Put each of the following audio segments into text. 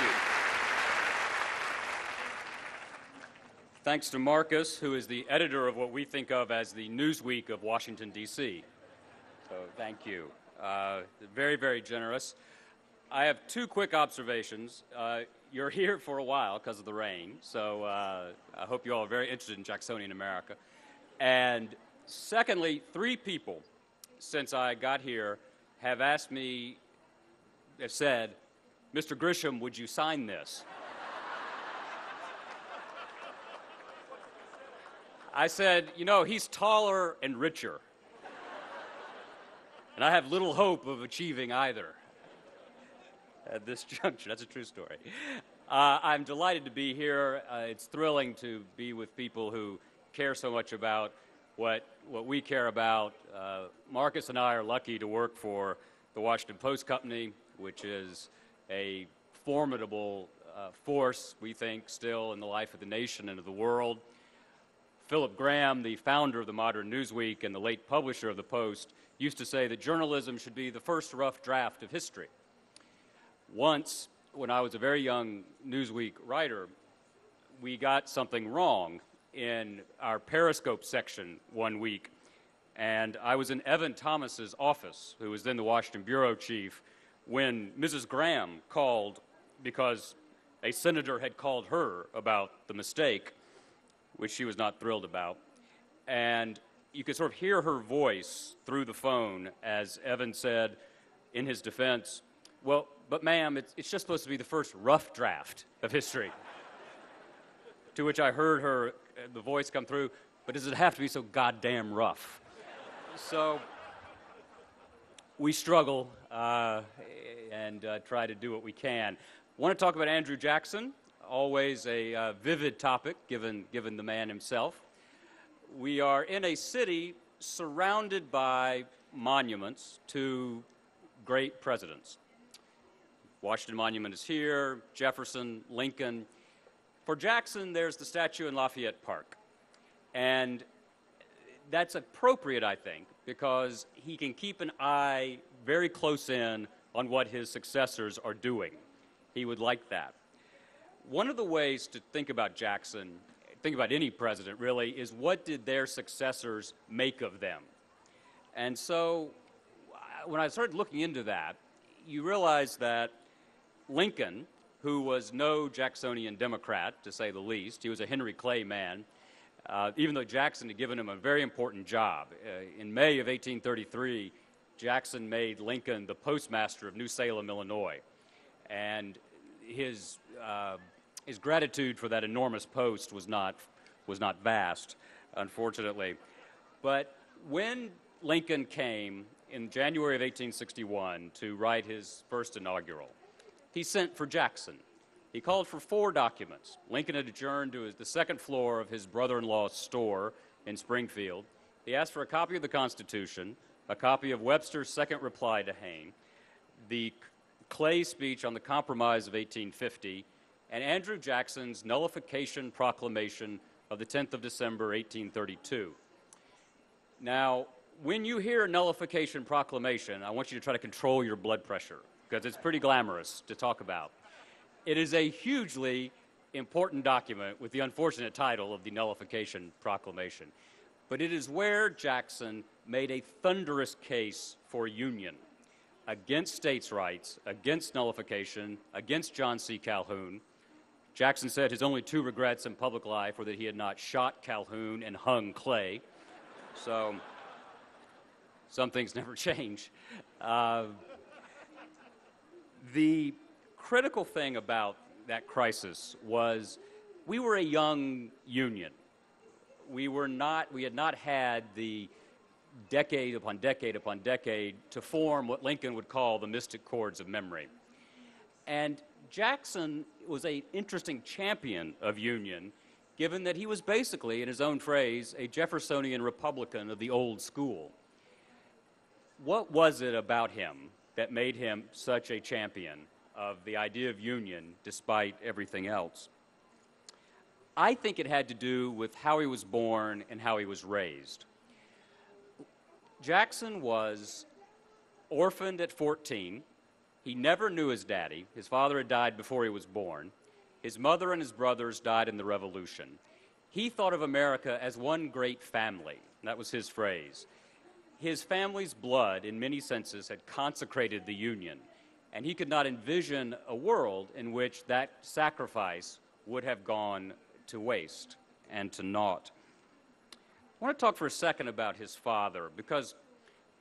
you. Thanks to Marcus, who is the editor of what we think of as the Newsweek of Washington, D.C. So thank you. Very, very generous. I have two quick observations. You're here for a while because of the rain, so I hope you all are very interested in Jacksonian America. And secondly, 3 people since I got here have asked me, have said, Mr. Grisham, would you sign this? I said, you know, he's taller and richer. And I have little hope of achieving either at this juncture. That's a true story. I'm delighted to be here. It's thrilling to be with people who care so much about what we care about. Marcus and I are lucky to work for the Washington Post Company, which is a formidable force, we think, still in the life of the nation and of the world. Philip Graham, the founder of the modern Newsweek and the late publisher of the Post, used to say that journalism should be the first rough draft of history. Once, when I was a very young Newsweek writer, we got something wrong in our Periscope section one week, and I was in Evan Thomas's office, who was then the Washington bureau chief, when Mrs. Graham called because a senator had called her about the mistake, which she was not thrilled about. And you could sort of hear her voice through the phone as Evan said in his defense, well, but ma'am, it's just supposed to be the first rough draft of history. To which I heard her, the voice come through, but does it have to be so goddamn rough? So we struggle and try to do what we can. I want to talk about Andrew Jackson. Always a vivid topic, given the man himself. We are in a city surrounded by monuments to great presidents. Washington Monument is here, Jefferson, Lincoln. For Jackson, there's the statue in Lafayette Park. And that's appropriate, I think, because he can keep an eye very close in on what his successors are doing. He would like that. One of the ways to think about Jackson, think about any president really, is what did their successors make of them? And so when I started looking into that, you realize that Lincoln, who was no Jacksonian Democrat, to say the least, he was a Henry Clay man, even though Jackson had given him a very important job. In May of 1833, Jackson made Lincoln the postmaster of New Salem, Illinois. And his gratitude for that enormous post was not vast, unfortunately. But when Lincoln came in January of 1861 to write his first inaugural, he sent for Jackson. He called for 4 documents. Lincoln had adjourned to the second floor of his brother-in-law's store in Springfield. He asked for a copy of the Constitution, a copy of Webster's second reply to Hayne, the Clay speech on the Compromise of 1850, and Andrew Jackson's nullification proclamation of the 10th of December, 1832. Now, when you hear a nullification proclamation, I want you to try to control your blood pressure, because it's pretty glamorous to talk about. It is a hugely important document with the unfortunate title of the Nullification Proclamation. But it is where Jackson made a thunderous case for union against states' rights, against nullification, against John C. Calhoun. Jackson said his only 2 regrets in public life were that he had not shot Calhoun and hung Clay. So some things never change. The critical thing about that crisis was we were a young union. We had not had the decade upon decade upon decade to form what Lincoln would call the mystic chords of memory. And Jackson was an interesting champion of union, given that he was basically, in his own phrase, a Jeffersonian Republican of the old school. What was it about him that made him such a champion of the idea of union despite everything else? I think it had to do with how he was born and how he was raised. Jackson was orphaned at 14. He never knew his daddy. His father had died before he was born. His mother and his brothers died in the Revolution. He thought of America as one great family. That was his phrase. His family's blood, in many senses, had consecrated the Union, and he could not envision a world in which that sacrifice would have gone to waste and to naught. I want to talk for a second about his father, because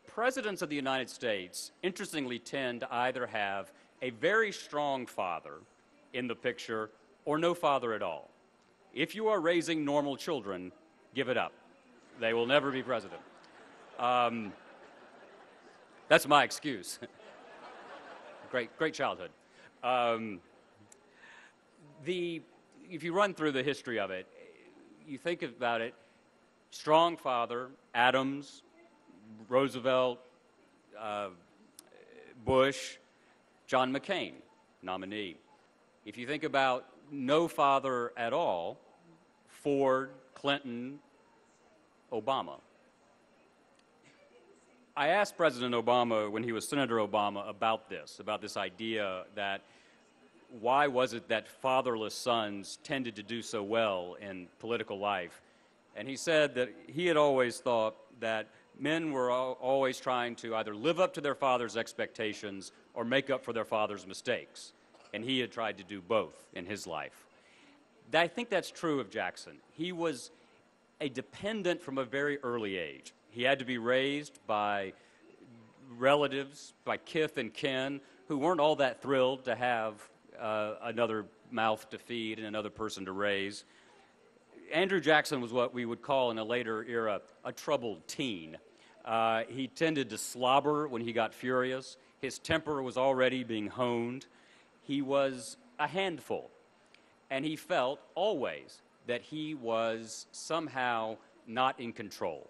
presidents of the United States, interestingly, tend to either have a very strong father in the picture or no father at all. If you are raising normal children, give it up. They will never be president. That's my excuse. Great childhood. If you run through the history of it, you think about it, strong father, Adams, Roosevelt, Bush, John McCain, nominee. If you think about no father at all, Ford, Clinton, Obama. I asked President Obama when he was Senator Obama about this idea that why was it that fatherless sons tended to do so well in political life? And he said that he had always thought that men were always trying to either live up to their father's expectations or make up for their father's mistakes. And he had tried to do both in his life. I think that's true of Jackson. He was a dependent from a very early age. He had to be raised by relatives, by kith and kin, who weren't all that thrilled to have another mouth to feed and another person to raise. Andrew Jackson was what we would call in a later era a troubled teen. He tended to slobber when he got furious. His temper was already being honed. He was a handful, and he felt always that he was somehow not in control.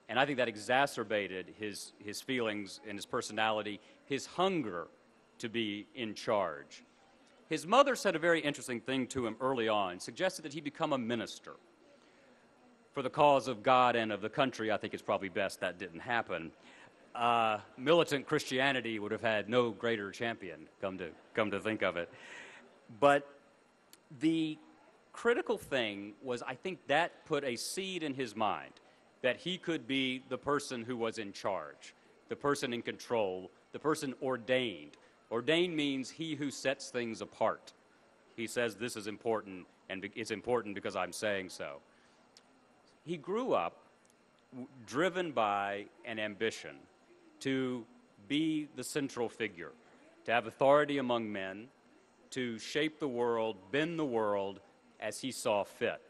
And I think that exacerbated his feelings and his personality, his hunger to be in charge. His mother said a very interesting thing to him early on, suggested that he become a minister. For the cause of God and of the country, I think it's probably best that didn't happen. Militant Christianity would have had no greater champion, come to think of it. But the critical thing was, I think that put a seed in his mind that he could be the person who was in charge, the person in control, the person ordained. Ordained means he who sets things apart. He says this is important, and it's important because I'm saying so. He grew up driven by an ambition to be the central figure, to have authority among men, to shape the world, bend the world as he saw fit.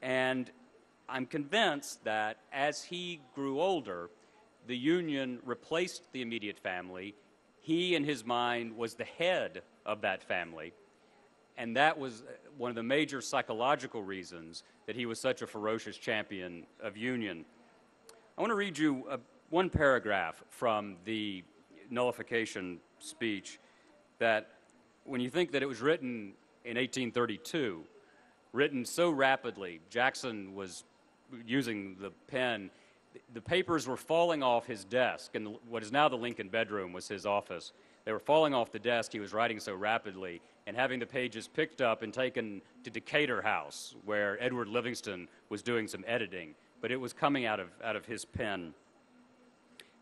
And I'm convinced that as he grew older, the Union replaced the immediate family. He, in his mind, was the head of that family. And that was one of the major psychological reasons that he was such a ferocious champion of union. I want to read you one paragraph from the nullification speech that, when you think that it was written in 1832, written so rapidly, Jackson was using the pen, the papers were falling off his desk, and what is now the Lincoln bedroom was his office. They were falling off the desk. He was writing so rapidly, and having the pages picked up and taken to Decatur House, where Edward Livingston was doing some editing, but it was coming out of his pen.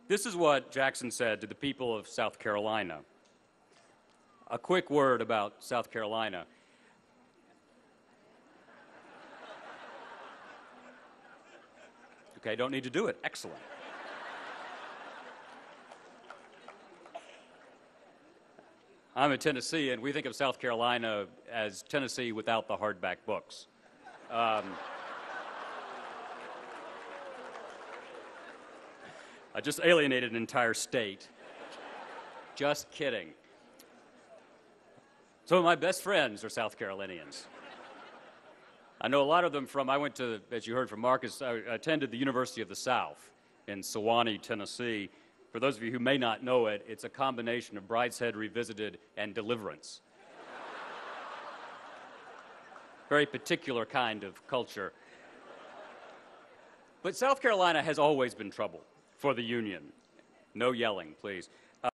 This is what Jackson said to the people of South Carolina. A quick word about South Carolina. Okay, don't need to do it. Excellent. I'm a Tennessean. We think of South Carolina as Tennessee without the hardback books. I just alienated an entire state. Just kidding. Some of my best friends are South Carolinians. I know a lot of them I went to, as you heard from Marcus, I attended the University of the South in Sewanee, Tennessee. For those of you who may not know it, it's a combination of Brideshead Revisited and Deliverance. Very particular kind of culture. But South Carolina has always been trouble for the Union. No yelling, please.